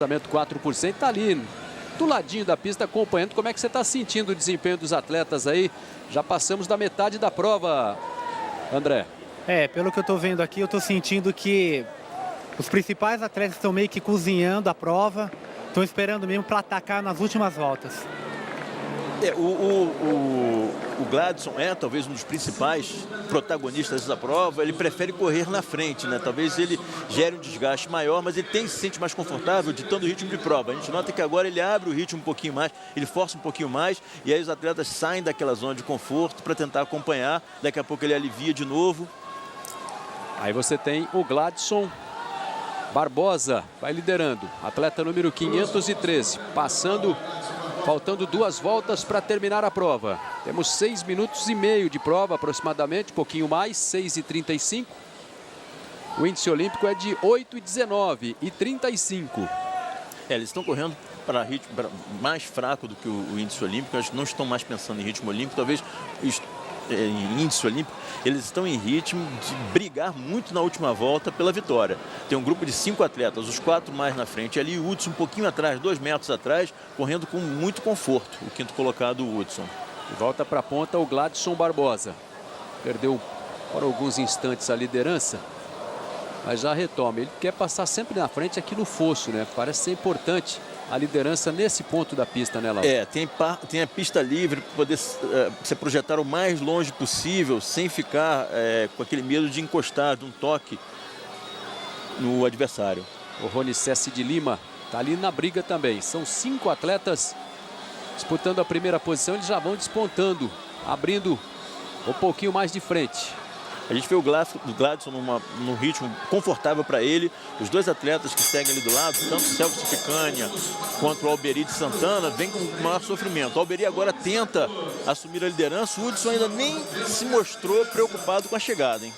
Lançamento 4%, está ali do ladinho da pista acompanhando. Como é que você está sentindo o desempenho dos atletas aí? Já passamos da metade da prova, André. Pelo que eu estou vendo aqui, eu estou sentindo que os principais atletas estão meio que cozinhando a prova, estão esperando mesmo para atacar nas últimas voltas. O Gladson é talvez um dos principais protagonistas da prova. Ele prefere correr na frente, né? Talvez ele gere um desgaste maior, mas ele se sente mais confortável ditando o ritmo de prova. A gente nota que agora ele abre o ritmo um pouquinho mais, ele força um pouquinho mais, e aí os atletas saem daquela zona de conforto para tentar acompanhar. Daqui a pouco ele alivia de novo. Aí você tem o Gladson Barbosa, vai liderando, atleta número 513, faltando 2 voltas para terminar a prova. Temos 6 minutos e meio de prova aproximadamente, pouquinho mais, 6h35. O índice olímpico é de 8h19 e 35. Eles estão correndo para ritmo mais fraco do que o índice olímpico. Eles não estão mais pensando em ritmo olímpico, talvez em índice olímpico. Eles estão em ritmo de brigar muito na última volta pela vitória. Tem um grupo de 5 atletas, os 4 mais na frente. Ali o Hudson um pouquinho atrás, 2 metros atrás, correndo com muito conforto. O quinto colocado, o Hudson. E volta para a ponta o Gladson Barbosa. Perdeu por alguns instantes a liderança, mas já retoma. Ele quer passar sempre na frente aqui no fosso, né? Parece ser importante a liderança nesse ponto da pista, né, Laura? Tem a pista livre para poder se projetar o mais longe possível, sem ficar com aquele medo de encostar, de um toque no adversário. O Rony Cessi de Lima está ali na briga também. São 5 atletas disputando a primeira posição. Eles já vão despontando, abrindo um pouquinho mais de frente. A gente vê o Gladson num ritmo confortável para ele. Os 2 atletas que seguem ali do lado, tanto o Celso Picanha quanto o Alberi de Santana, vem com maior sofrimento. O Alberi agora tenta assumir a liderança. O Hudson ainda nem se mostrou preocupado com a chegada, hein?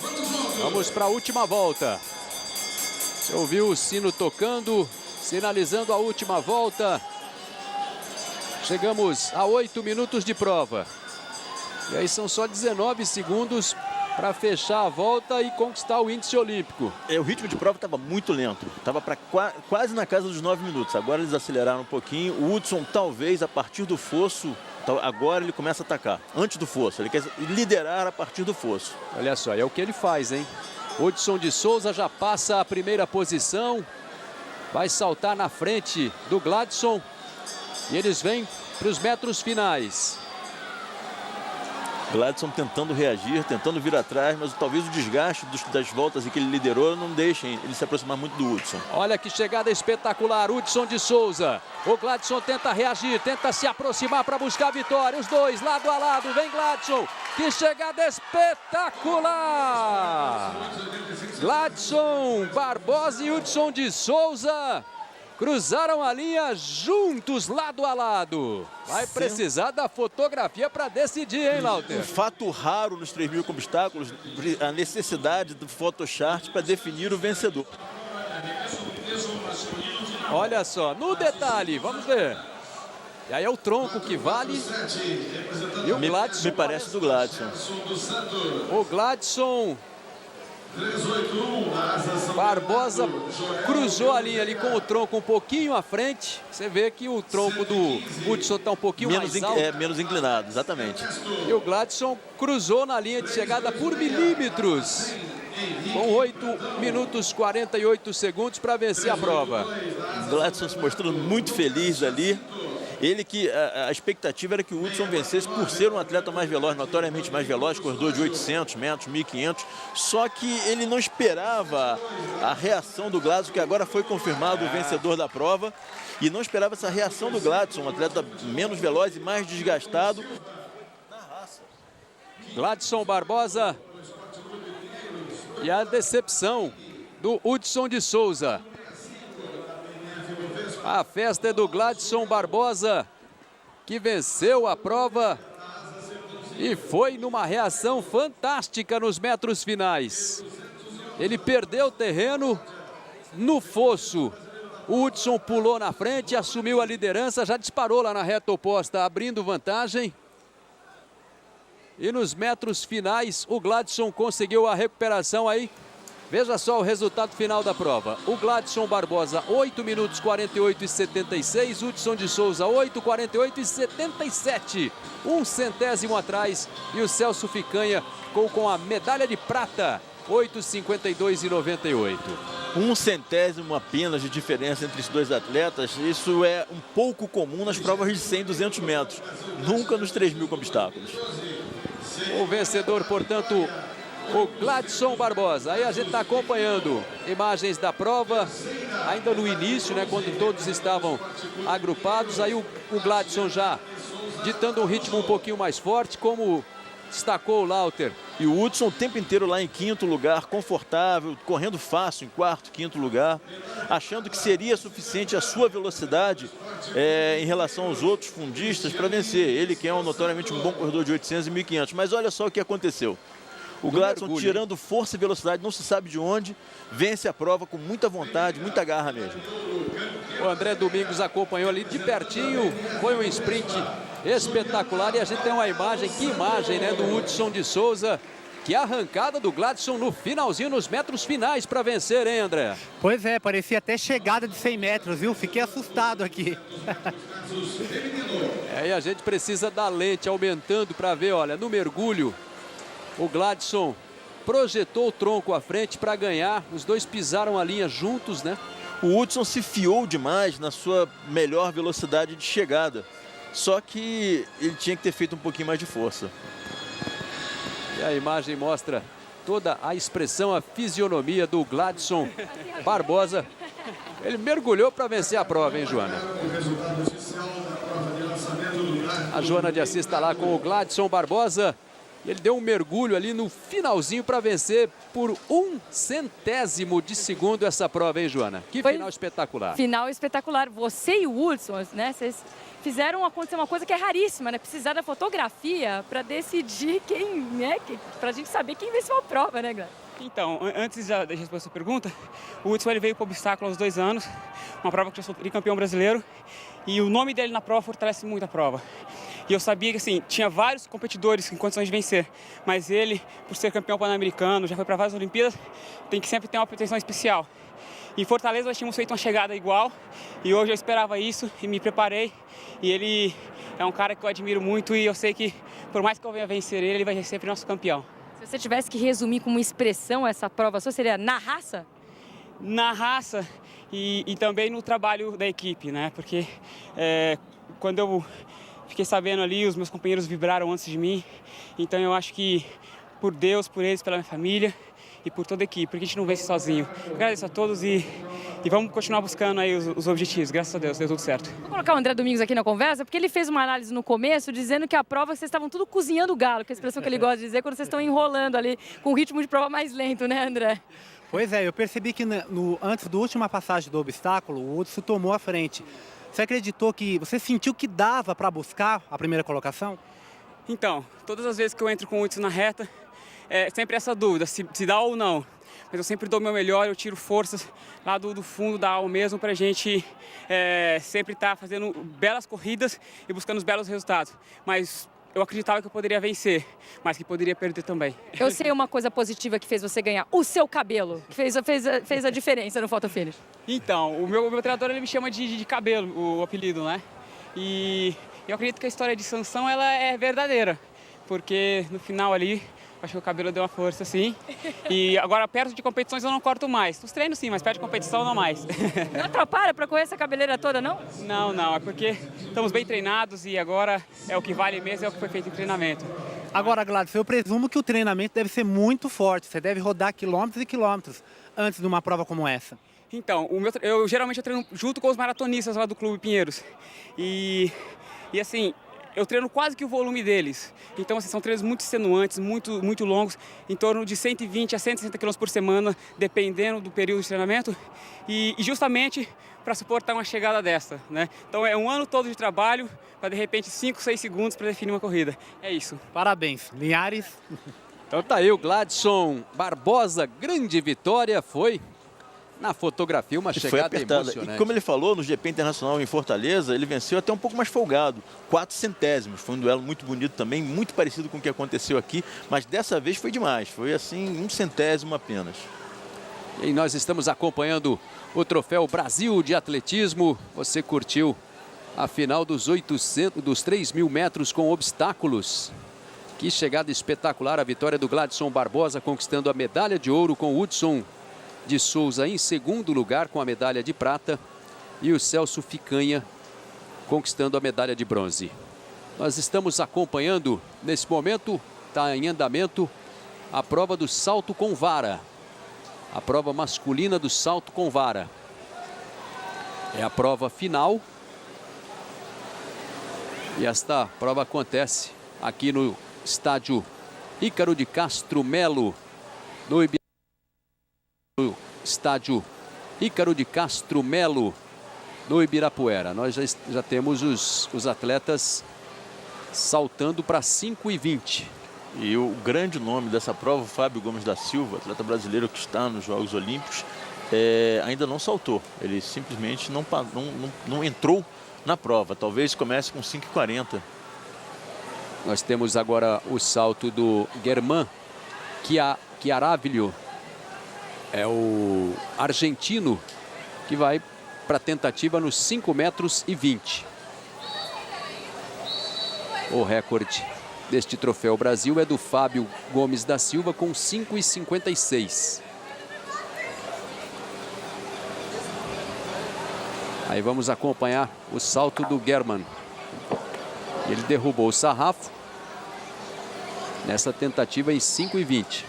Vamos para a última volta. Você ouviu o sino tocando, sinalizando a última volta. Chegamos a 8 minutos de prova. E aí são só 19 segundos para fechar a volta e conquistar o índice olímpico. O ritmo de prova estava muito lento, estava quase na casa dos 9 minutos. Agora eles aceleraram um pouquinho. O Hudson, talvez, a partir do fosso, agora ele começa a atacar. Antes do fosso, ele quer liderar a partir do fosso. Olha só, é o que ele faz, hein? Hudson de Souza já passa a primeira posição. Vai saltar na frente do Gladson. E eles vêm para os metros finais. Gladson tentando reagir, tentando vir atrás, mas talvez o desgaste das voltas em que ele liderou não deixem ele se aproximar muito do Hudson. Olha que chegada espetacular, Hudson de Souza. O Gladson tenta reagir, tenta se aproximar para buscar a vitória. Os 2 lado a lado, vem Gladson. Que chegada espetacular! Gladson Barbosa e Hudson de Souza cruzaram a linha juntos, lado a lado. Vai precisar da fotografia para decidir, hein, Lauter? Um fato raro nos 3.000 com obstáculos, a necessidade do Photochart para definir o vencedor. Olha só, no detalhe, vamos ver. E aí é o tronco que vale. E o Gladson me parece do Gladson. O Gladson Barbosa cruzou a linha ali com o tronco um pouquinho à frente. Você vê que o tronco do Hudson está um pouquinho mais alto. Menos inclinado, exatamente. E o Gladson cruzou na linha de chegada por milímetros. Com 8 minutos 48 segundos para vencer a prova. O Gladson se mostrando muito feliz ali. Ele que a expectativa era que o Hudson vencesse por ser um atleta mais veloz, notoriamente mais veloz, corredor de 800 metros, 1.500. Só que ele não esperava a reação do Gladson, que agora foi confirmado o vencedor da prova. E não esperava essa reação do Gladson, um atleta menos veloz e mais desgastado. Gladson Barbosa e a decepção do Hudson de Souza. A festa é do Gladson Barbosa, que venceu a prova e foi numa reação fantástica nos metros finais. Ele perdeu terreno no fosso. O Hudson pulou na frente, assumiu a liderança, já disparou lá na reta oposta, abrindo vantagem. E nos metros finais, o Gladson conseguiu a recuperação aí Veja só o resultado final da prova. O Gladson Barbosa, 8 minutos 48 e 76. Hudson de Souza, 8, 48 e 77. 1/100 atrás. E o Celso Ficanha com a medalha de prata, 8, 52 e 98. 1/100 apenas de diferença entre os dois atletas. Isso é um pouco comum nas provas de 100 e 200 metros. Nunca nos 3.000 com obstáculos. O vencedor, portanto, o Gladson Barbosa. Aí a gente está acompanhando imagens da prova, ainda no início, né, quando todos estavam agrupados. Aí o Gladson já ditando um ritmo um pouquinho mais forte, como destacou o Lauter. E o Hudson o tempo inteiro lá em 5º lugar, confortável, correndo fácil em 4º, 5º lugar, achando que seria suficiente a sua velocidade em relação aos outros fundistas para vencer. Ele que é notoriamente um bom corredor de 800 e 1.500. Mas olha só o que aconteceu. O Gladson, tirando força e velocidade, não se sabe de onde, vence a prova com muita vontade, muita garra mesmo. O André Domingos acompanhou ali de pertinho, foi um sprint espetacular. E a gente tem uma imagem, que imagem, né, do Hudson de Souza. Que arrancada do Gladson no finalzinho, nos metros finais para vencer, hein, André? Pois é, parecia até chegada de 100 metros, viu? Fiquei assustado aqui. E a gente precisa da lente aumentando para ver, olha, no mergulho, o Gladson projetou o tronco à frente para ganhar. Os dois pisaram a linha juntos, né? O Hudson se fiou demais na sua melhor velocidade de chegada. Só que ele tinha que ter feito um pouquinho mais de força. E a imagem mostra toda a expressão, a fisionomia do Gladson Barbosa. Ele mergulhou para vencer a prova, hein, Joana? A Joana de Assis está lá com o Gladson Barbosa. Ele deu um mergulho ali no finalzinho para vencer por 1/100 de segundo essa prova, hein, Joana? Que final espetacular. Final espetacular. Você e o Hudson, né? Vocês fizeram acontecer uma coisa que é raríssima, né? Precisar da fotografia para decidir quem, né? Para a gente saber quem venceu a prova, né, Gladson? Então, antes de responder a sua pergunta, o Hudson ele veio para o obstáculo aos 2 anos, uma prova que eu sou campeão brasileiro, e o nome dele na prova fortalece muito a prova. E eu sabia que, assim, tinha vários competidores em condições de vencer, mas ele, por ser campeão pan-americano, já foi para várias Olimpíadas, tem que sempre ter uma proteção especial. Em Fortaleza nós tínhamos feito uma chegada igual, e hoje eu esperava isso e me preparei. E ele é um cara que eu admiro muito e eu sei que, por mais que eu venha vencer ele vai ser sempre nosso campeão. Se você tivesse que resumir com uma expressão essa prova sua, seria na raça? Na raça e também no trabalho da equipe, né? Porque quando eu fiquei sabendo ali, os meus companheiros vibraram antes de mim. Então eu acho que por Deus, por eles, pela minha família e por toda a equipe, porque a gente não vence sozinho. Agradeço a todos e vamos continuar buscando aí os objetivos. Graças a Deus, deu tudo certo. Vou colocar o André Domingos aqui na conversa, porque ele fez uma análise no começo dizendo que a prova vocês estavam tudo cozinhando o galo, que é a expressão que ele gosta de dizer quando vocês estão enrolando ali com o ritmo de prova mais lento, né, André? Pois é, eu percebi que antes da última passagem do obstáculo, o Hudson tomou a frente. Você acreditou que, você sentiu que dava para buscar a primeira colocação? Então, todas as vezes que eu entro com o Hudson na reta, sempre essa dúvida, se dá ou não. Mas eu sempre dou o meu melhor, eu tiro forças lá do fundo da alma mesmo para a gente sempre estar fazendo belas corridas e buscando os belos resultados. Mas eu acreditava que eu poderia vencer, mas que poderia perder também. Eu sei uma coisa positiva que fez você ganhar, o seu cabelo, que fez a diferença no photo finish. Então, o meu treinador ele me chama de cabelo, o apelido, né? E eu acredito que a história de Sansão ela é verdadeira, porque no final ali, acho que o cabelo deu uma força, sim. E agora, perto de competições, eu não corto mais. Nos treinos, sim, mas perto de competição, não mais. Não atrapalha para correr essa cabeleira toda, não? Não. É porque estamos bem treinados e agora é o que vale mesmo, é o que foi feito em treinamento. Agora, Gladson, eu presumo que o treinamento deve ser muito forte. Você deve rodar quilômetros e quilômetros antes de uma prova como essa. Então, eu geralmente treino junto com os maratonistas lá do Clube Pinheiros. E assim, eu treino quase que o volume deles. Então, assim, são treinos muito extenuantes, muito longos, em torno de 120 a 160 km por semana, dependendo do período de treinamento. E justamente para suportar uma chegada dessa, né? Então, é um ano todo de trabalho para, de repente, 5, 6 segundos para definir uma corrida. É isso. Parabéns. Linhares. Então tá aí o Gladson Barbosa, grande vitória, foi... Na fotografia, uma chegada emocionante. E como ele falou, no GP Internacional em Fortaleza, ele venceu até um pouco mais folgado, 4/100. Foi um duelo muito bonito também, muito parecido com o que aconteceu aqui, mas dessa vez foi demais. Foi assim, 1/100 apenas. E nós estamos acompanhando o Troféu Brasil de Atletismo. Você curtiu a final dos 3.000 metros com obstáculos. Que chegada espetacular, a vitória do Gladson Barbosa conquistando a medalha de ouro, com o Hudson de Souza em segundo lugar com a medalha de prata e o Celso Ficanha conquistando a medalha de bronze. Nós estamos acompanhando, nesse momento, está em andamento, a prova do salto com vara. A prova masculina do salto com vara. É a prova final. E esta prova acontece aqui no estádio Ícaro de Castro Melo, no estádio Ícaro de Castro Melo, no Ibirapuera. Nós já temos os atletas saltando para 5,20. E o grande nome dessa prova, Fábio Gomes da Silva, atleta brasileiro que está nos Jogos Olímpicos, ainda não saltou. Ele simplesmente não entrou na prova. Talvez comece com 5,40. Nós temos agora o salto do Germán Chiaraviglio. É o argentino que vai para a tentativa nos 5,20 metros. O recorde deste Troféu Brasil é do Fábio Gomes da Silva com 5,56. Aí vamos acompanhar o salto do Germán. Ele derrubou o sarrafo nessa tentativa em 5,20.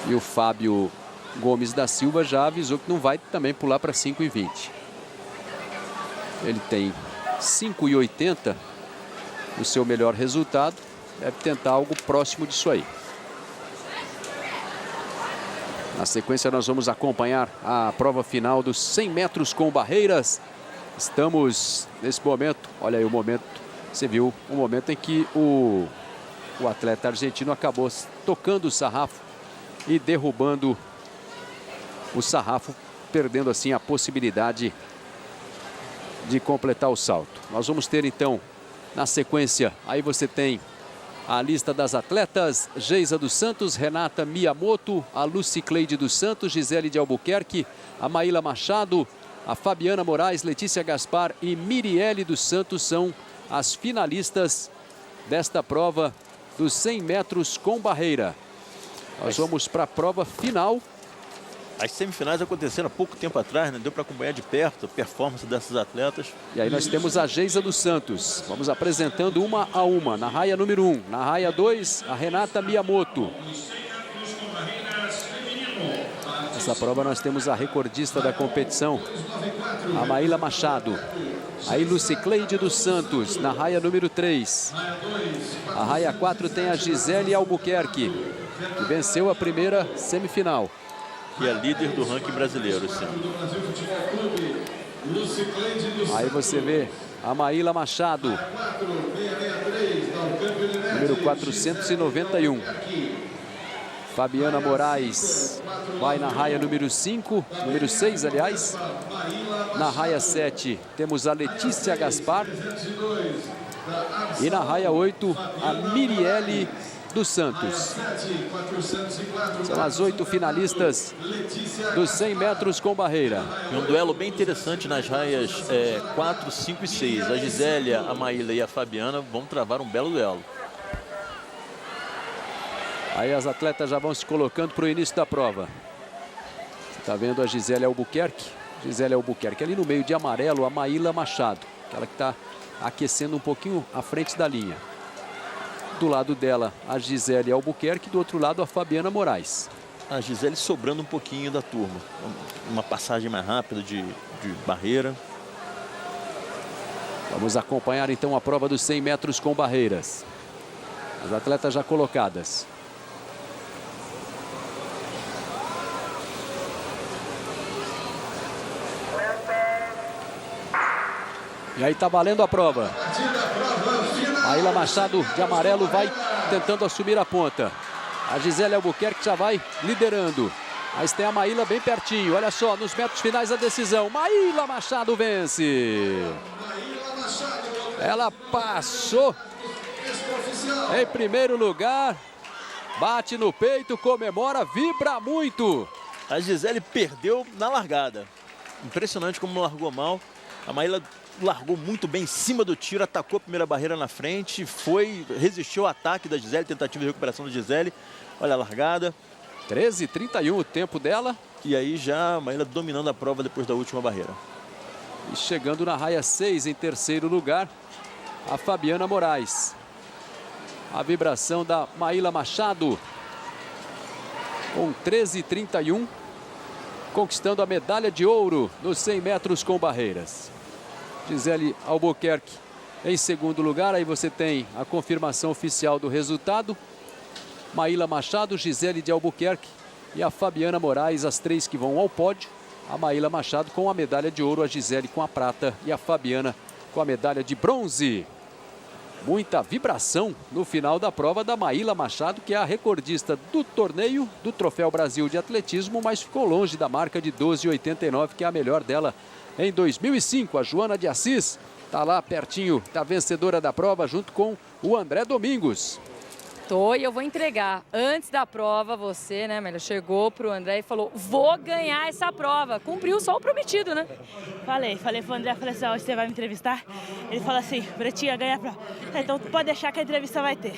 E o Fábio Gomes da Silva já avisou que não vai também pular para 5,20. Ele tem 5,80 o seu melhor resultado. Deve tentar algo próximo disso aí. Na sequência nós vamos acompanhar a prova final dos 100 metros com barreiras. Estamos nesse momento, olha aí o momento, você viu o momento em que o atleta argentino acabou tocando o sarrafo e derrubando o sarrafo, perdendo assim a possibilidade de completar o salto. Nós vamos ter então, na sequência, aí você tem a lista das atletas: Geisa dos Santos, Renata Miyamoto, a Lucicleide dos Santos, Gisele de Albuquerque, a Maíla Machado, a Fabiana Moraes, Letícia Gaspar e Mirielle dos Santos são as finalistas desta prova dos 100 metros com barreira. Nós vamos para a prova final. As semifinais aconteceram há pouco tempo atrás, né? Deu para acompanhar de perto a performance dessas atletas. E aí nós temos a Geisa dos Santos. Vamos apresentando uma a uma. Na raia número 1, na raia 2, a Renata Miyamoto. Nessa prova nós temos a recordista da competição, a Maíla Machado. Aí Lucicleide dos Santos, na raia número 3. A raia 4 tem a Gisele Albuquerque, que venceu a primeira semifinal. E é líder do ranking brasileiro, sim. Aí você vê a Maíla Machado, número 491. Fabiana Moraes vai na raia número 5, número 6, aliás. Na raia 7 temos a Letícia Gaspar. E na raia 8, a Mirielle dos Santos. São as 8 finalistas dos 100 metros com barreira. E um duelo bem interessante nas raias 4, 5 e 6. A Gisélia, a Maíla e a Fabiana vão travar um belo duelo. Aí as atletas já vão se colocando para o início da prova. Você está vendo a Gisele Albuquerque? Gisele Albuquerque ali no meio de amarelo, a Maíla Machado. Aquela que está aquecendo um pouquinho à frente da linha. Do lado dela, a Gisele Albuquerque. Do outro lado, a Fabiana Moraes. A Gisele sobrando um pouquinho da turma. Uma passagem mais rápida de barreira. Vamos acompanhar então a prova dos 100 metros com barreiras. As atletas já colocadas. E aí tá valendo a prova. Maíla Machado de amarelo vai tentando assumir a ponta. A Gisele Albuquerque já vai liderando. Mas tem a Maíla bem pertinho. Olha só, nos metros finais a decisão. Maíla Machado vence. Ela passou em primeiro lugar. Bate no peito, comemora, vibra muito. A Gisele perdeu na largada. Impressionante como largou mal. A Maíla largou muito bem em cima do tiro, atacou a primeira barreira na frente, resistiu ao ataque da Gisele, tentativa de recuperação da Gisele. Olha a largada. 13h31 o tempo dela. E aí já a Maíla dominando a prova depois da última barreira. E chegando na raia 6 em terceiro lugar, a Fabiana Moraes. A vibração da Maíla Machado. Com 13h31, conquistando a medalha de ouro nos 100 metros com barreiras. Gisele Albuquerque em segundo lugar, aí você tem a confirmação oficial do resultado. Maíla Machado, Gisele de Albuquerque e a Fabiana Moraes, as três que vão ao pódio. A Maíla Machado com a medalha de ouro, a Gisele com a prata e a Fabiana com a medalha de bronze. Muita vibração no final da prova da Maíla Machado, que é a recordista do torneio do Troféu Brasil de Atletismo, mas ficou longe da marca de 12,89, que é a melhor dela em 2005. A Joana de Assis está lá pertinho da vencedora da prova, junto com o André Domingos. E eu vou entregar. Antes da prova, você, né, Amélia, chegou pro André e falou: vou ganhar essa prova. Cumpriu só o prometido, né? Falei pro André, falei assim: hoje você vai me entrevistar? Ele falou assim: Bretinha, ganha a prova. Então pode deixar que a entrevista vai ter.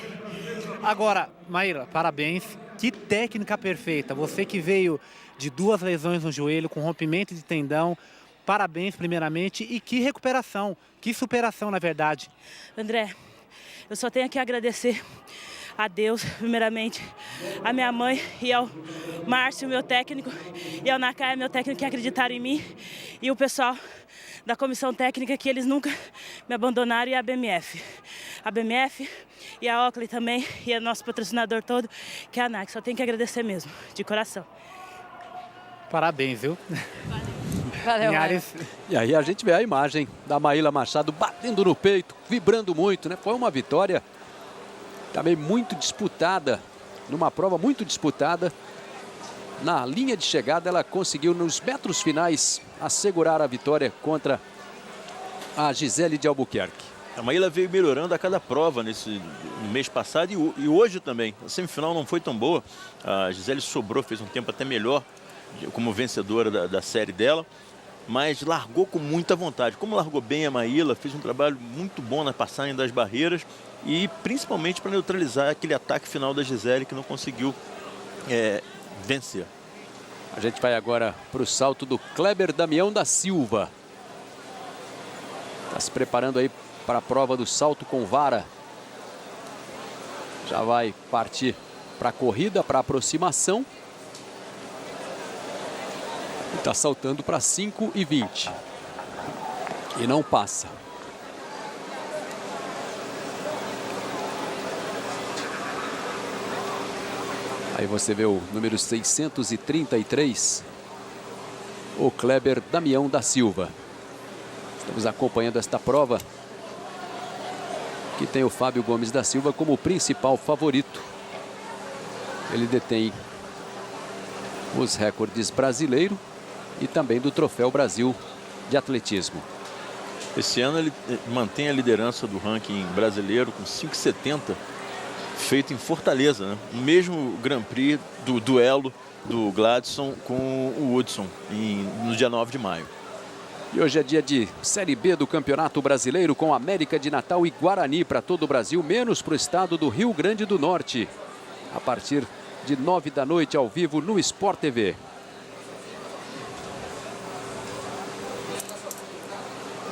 Agora, Maíla, parabéns. Que técnica perfeita. Você que veio de 2 lesões no joelho, com rompimento de tendão. Parabéns, primeiramente. E que recuperação, que superação, na verdade. André, eu só tenho que agradecer a Deus, primeiramente, a minha mãe e ao Márcio, meu técnico, e ao Nakaya, meu técnico, que acreditaram em mim, e o pessoal da comissão técnica, que eles nunca me abandonaram, e a BMF. A BMF e a Oakley também, e o nosso patrocinador todo, que é a NAC. Só tenho que agradecer mesmo, de coração. Parabéns, viu? Valeu, E aí a gente vê a imagem da Maíla Machado batendo no peito, vibrando muito, né? Foi uma vitória também muito disputada, numa prova muito disputada. Na linha de chegada ela conseguiu nos metros finais assegurar a vitória contra a Gisele de Albuquerque. A Maíla veio melhorando a cada prova no mês passado e hoje também. A semifinal não foi tão boa. A Gisele sobrou, fez um tempo até melhor como vencedora da série dela, mas largou com muita vontade. Como largou bem a Maíla, fez um trabalho muito bom na passagem das barreiras e principalmente para neutralizar aquele ataque final da Gisele, que não conseguiu vencer. A gente vai agora para o salto do Kleber Damião da Silva. Está se preparando aí para a prova do salto com vara. Já vai partir para a corrida, para a aproximação. Está saltando para 5,20. E não passa. Aí você vê o número 633. O Kleber Damião da Silva. Estamos acompanhando esta prova, que tem o Fábio Gomes da Silva como principal favorito. Ele detém os recordes brasileiro e também do Troféu Brasil de Atletismo. Esse ano ele mantém a liderança do ranking brasileiro com 5,70, feito em Fortaleza, né? O mesmo Grand Prix do duelo do Gladson com o Hudson no dia 9 de maio. E hoje é dia de Série B do Campeonato Brasileiro, com América de Natal e Guarani para todo o Brasil, menos para o estado do Rio Grande do Norte. A partir de 9 da noite, ao vivo no Sport TV.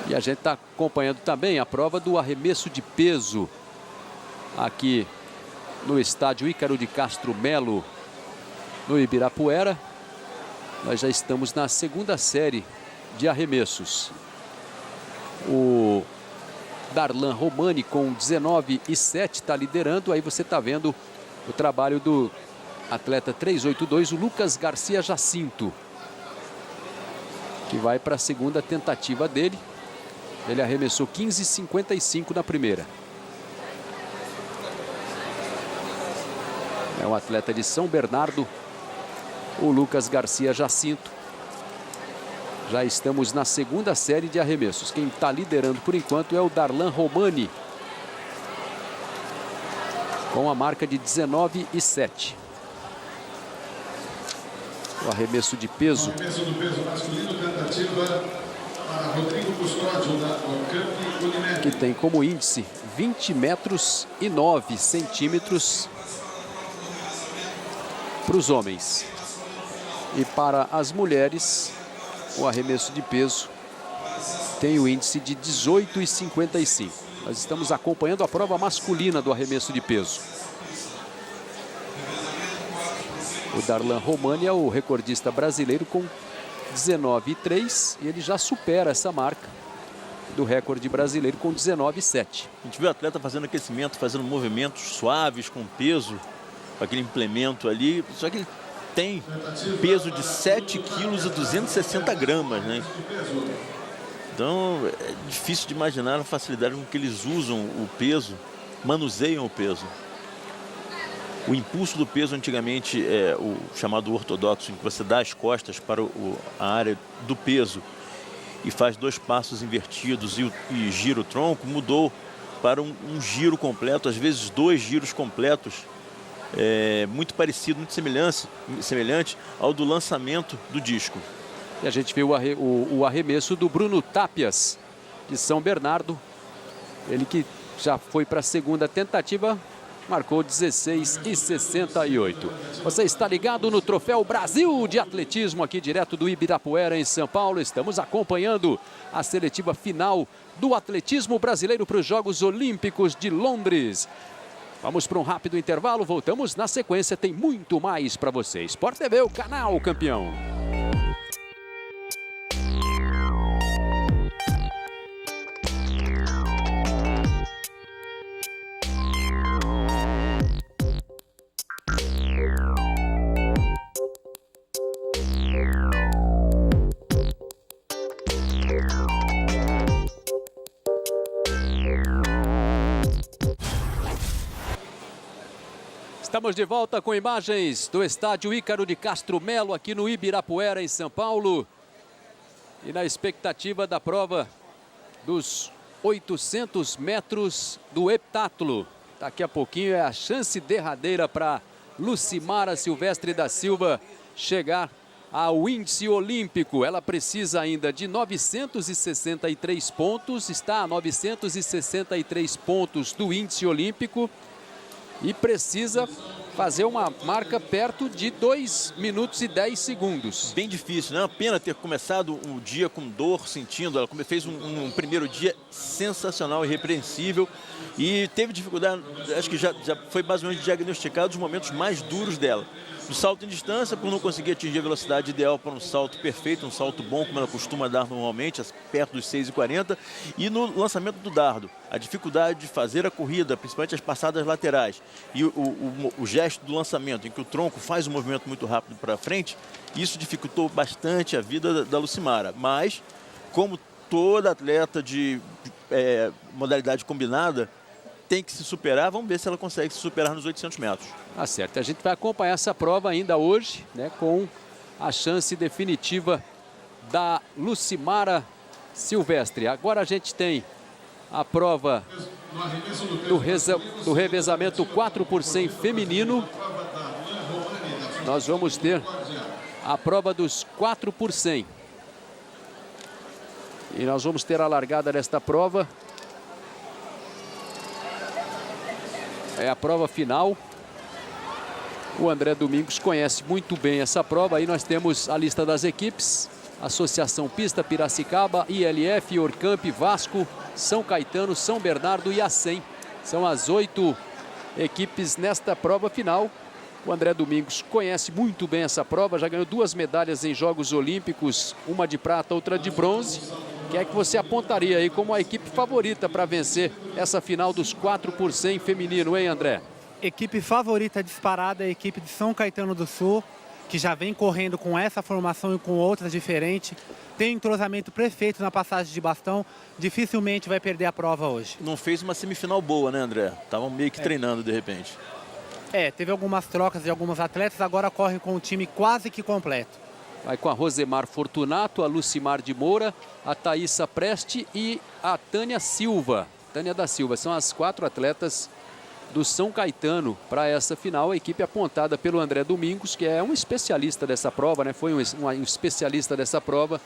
E a gente está acompanhando também a prova do arremesso de peso aqui no estádio Ícaro de Castro Melo, no Ibirapuera. Nós já estamos na segunda série de arremessos. O Darlan Romani com 19,7 está liderando. Aí você está vendo o trabalho do atleta 382, o Lucas Garcia Jacinto, que vai para a segunda tentativa dele. Ele arremessou 15,55 na primeira. É um atleta de São Bernardo, o Lucas Garcia Jacinto. Já estamos na segunda série de arremessos. Quem está liderando por enquanto é o Darlan Romani. com a marca de 19,7. O arremesso de peso. Arremesso do peso masculino, tentativa para Rodrigo Custódio, da Ocamp Unimed. Que tem como índice 20 metros e 9 centímetros para os homens. E para as mulheres, o arremesso de peso tem o índice de 18,55. Nós estamos acompanhando a prova masculina do arremesso de peso. O Darlan Romani é o recordista brasileiro com 19,3 e ele já supera essa marca do recorde brasileiro com 19,7. A gente vê o atleta fazendo aquecimento, fazendo movimentos suaves com peso, com aquele implemento ali, só que ele tem peso de 7 quilos e 260 gramas, né? Então é difícil de imaginar a facilidade com que eles usam o peso, manuseiam o peso. O impulso do peso antigamente é o chamado ortodoxo, em que você dá as costas para a área do peso e faz 2 passos invertidos e gira o tronco, mudou para um giro completo, às vezes 2 giros completos, muito parecido, muito semelhante ao do lançamento do disco. E a gente vê o arremesso do Bruno Tapias, de São Bernardo. Ele que já foi para a segunda tentativa, marcou 16,68. Você está ligado no Troféu Brasil de Atletismo, aqui direto do Ibirapuera, em São Paulo. Estamos acompanhando a seletiva final do atletismo brasileiro para os Jogos Olímpicos de Londres. Vamos para um rápido intervalo, voltamos na sequência, tem muito mais para você. Sport TV, o canal campeão. Estamos de volta com imagens do estádio Ícaro de Castro Melo, aqui no Ibirapuera, em São Paulo. E na expectativa da prova dos 800 metros do heptátulo. Daqui a pouquinho é a chance derradeira para Lucimara Silvestre da Silva chegar ao índice olímpico. Ela precisa ainda de 963 pontos, está a 963 pontos do índice olímpico. E precisa fazer uma marca perto de 2 minutos e 10 segundos. Bem difícil, né? Uma pena ter começado o dia com dor, sentindo. Ela fez um primeiro dia sensacional, irrepreensível. E teve dificuldade, acho que já foi mais ou menos diagnosticado os momentos mais duros dela. No salto em distância, por não conseguir atingir a velocidade ideal para um salto perfeito, um salto bom, como ela costuma dar normalmente, perto dos 6,40. E no lançamento do dardo, a dificuldade de fazer a corrida, principalmente as passadas laterais, e o gesto do lançamento, em que o tronco faz um movimento muito rápido para frente, isso dificultou bastante a vida da Lucimara. Mas, como toda atleta de modalidade combinada, tem que se superar. Vamos ver se ela consegue se superar nos 800 metros. Tá certo. A gente vai acompanhar essa prova ainda hoje, né, com a chance definitiva da Lucimara Silvestre. Agora a gente tem a prova do revezamento 4 por 100 feminino. Nós vamos ter a prova dos 4 por 100. E nós vamos ter a largada desta prova. É a prova final. O André Domingos conhece muito bem essa prova. Aí nós temos a lista das equipes. Associação Pista, Piracicaba, ILF, Orcamp, Vasco, São Caetano, São Bernardo e ACEM. São as 8 equipes nesta prova final. O André Domingos conhece muito bem essa prova. Já ganhou 2 medalhas em Jogos Olímpicos. Uma de prata, outra de bronze. Quem é que você apontaria aí como a equipe favorita para vencer essa final dos 4 por 100 feminino, hein, André? Equipe favorita disparada é a equipe de São Caetano do Sul, que já vem correndo com essa formação e com outras diferentes. Tem entrosamento perfeito na passagem de bastão. Dificilmente vai perder a prova hoje. Não fez uma semifinal boa, né, André? Estavam meio que treinando de repente. Teve algumas trocas de alguns atletas, agora corre com o time quase que completo. Vai com a Rosemar Fortunato, a Lucimar de Moura, a Thaísa Preste e a Tânia Silva. Tânia da Silva, são as 4 atletas do São Caetano para essa final. A equipe apontada pelo André Domingos, que é um especialista dessa prova, né? Foi um especialista dessa prova.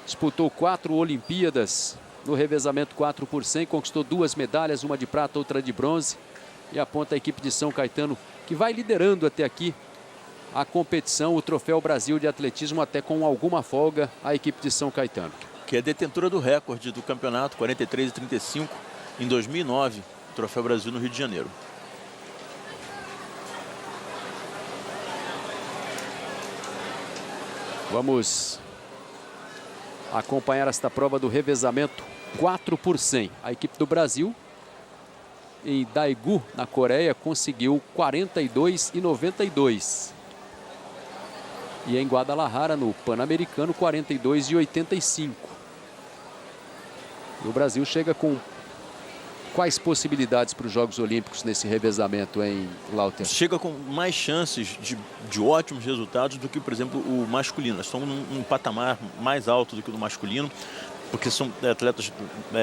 Disputou 4 Olimpíadas no revezamento 4 por 100. Conquistou 2 medalhas, uma de prata, outra de bronze. E aponta a equipe de São Caetano, que vai liderando até aqui a competição, o Troféu Brasil de Atletismo, até com alguma folga, a equipe de São Caetano. Que é detentora do recorde do campeonato, 43,35 em 2009, Troféu Brasil no Rio de Janeiro. Vamos acompanhar esta prova do revezamento 4 por 100. A equipe do Brasil, em Daegu, na Coreia, conseguiu 42,92. E em Guadalajara, no Pan-Americano, 42,85. E o Brasil chega com quais possibilidades para os Jogos Olímpicos nesse revezamento, hein, Lauter? Chega com mais chances de ótimos resultados do que, por exemplo, o masculino. Nós estamos num patamar mais alto do que o do masculino, porque são atletas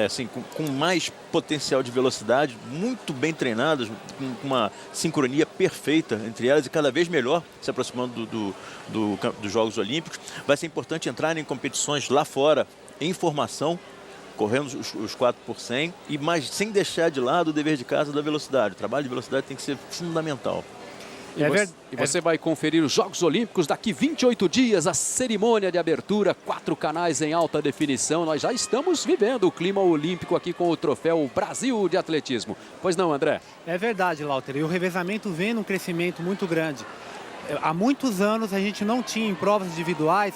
assim, com mais potencial de velocidade, muito bem treinadas, com uma sincronia perfeita entre elas e cada vez melhor, se aproximando dos Jogos Olímpicos. Vai ser importante entrar em competições lá fora, em formação, correndo os 4 por 100, mas sem deixar de lado o dever de casa da velocidade. O trabalho de velocidade tem que ser fundamental. E você vai conferir os Jogos Olímpicos daqui 28 dias, a cerimônia de abertura, 4 canais em alta definição. Nós já estamos vivendo o clima olímpico aqui com o Troféu Brasil de Atletismo. Pois não, André? É verdade, Lauter. E o revezamento vem num crescimento muito grande. Há muitos anos a gente não tinha em provas individuais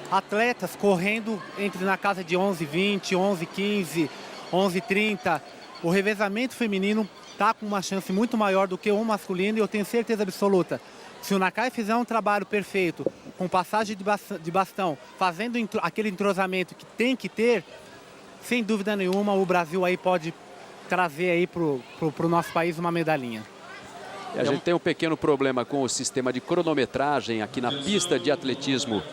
atletas correndo na casa de 11,20, 11,15, 11,30. O revezamento feminino está com uma chance muito maior do que o masculino, e eu tenho certeza absoluta, se o Nakai fizer um trabalho perfeito, com passagem de bastão, fazendo aquele entrosamento que tem que ter, sem dúvida nenhuma, o Brasil aí pode trazer aí pro nosso país uma medalhinha. E a gente tem um pequeno problema com o sistema de cronometragem aqui na pista de atletismo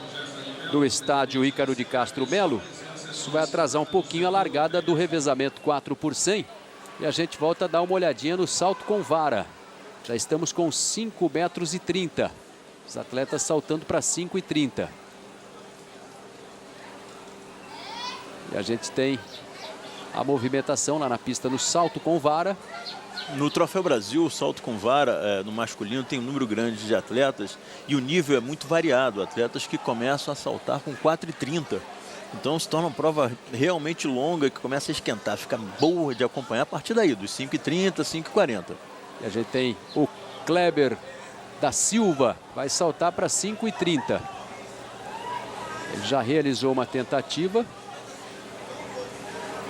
do estádio Ícaro de Castro Melo. Isso vai atrasar um pouquinho a largada do revezamento 4 por 100. E a gente volta a dar uma olhadinha no salto com vara. Já estamos com 5,30 metros. Os atletas saltando para 5,30. E a gente tem a movimentação lá na pista no salto com vara. No Troféu Brasil, o salto com vara no masculino tem um número grande de atletas e o nível é muito variado. Atletas que começam a saltar com 4,30. Então se torna uma prova realmente longa, que começa a esquentar, fica boa de acompanhar a partir daí, dos 5,30, 5,40. E a gente tem o Kleber da Silva, vai saltar para 5,30. Ele já realizou uma tentativa.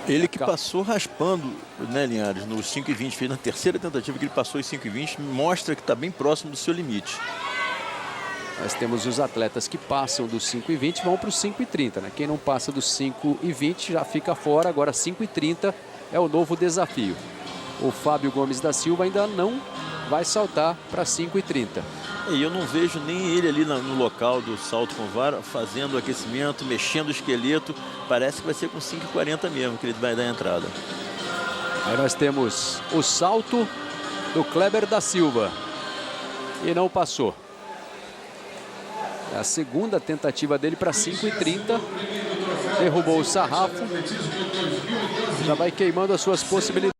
Ele que passou raspando, né, Linhares, nos 5,20, fez na terceira tentativa que ele passou em 5,20, mostra que está bem próximo do seu limite. Nós temos os atletas que passam dos 5,20 e vão para os 5,30, né? Quem não passa dos 5,20 já fica fora. Agora 5,30 é o novo desafio. O Fábio Gomes da Silva ainda não vai saltar para 5,30. E eu não vejo nem ele ali no local do salto com vara, fazendo o aquecimento, mexendo o esqueleto. Parece que vai ser com 5,40 mesmo que ele vai dar a entrada. Aí nós temos o salto do Kleber da Silva. E não passou. É a segunda tentativa dele para 5,30. Derrubou o sarrafo. Já vai queimando as suas possibilidades.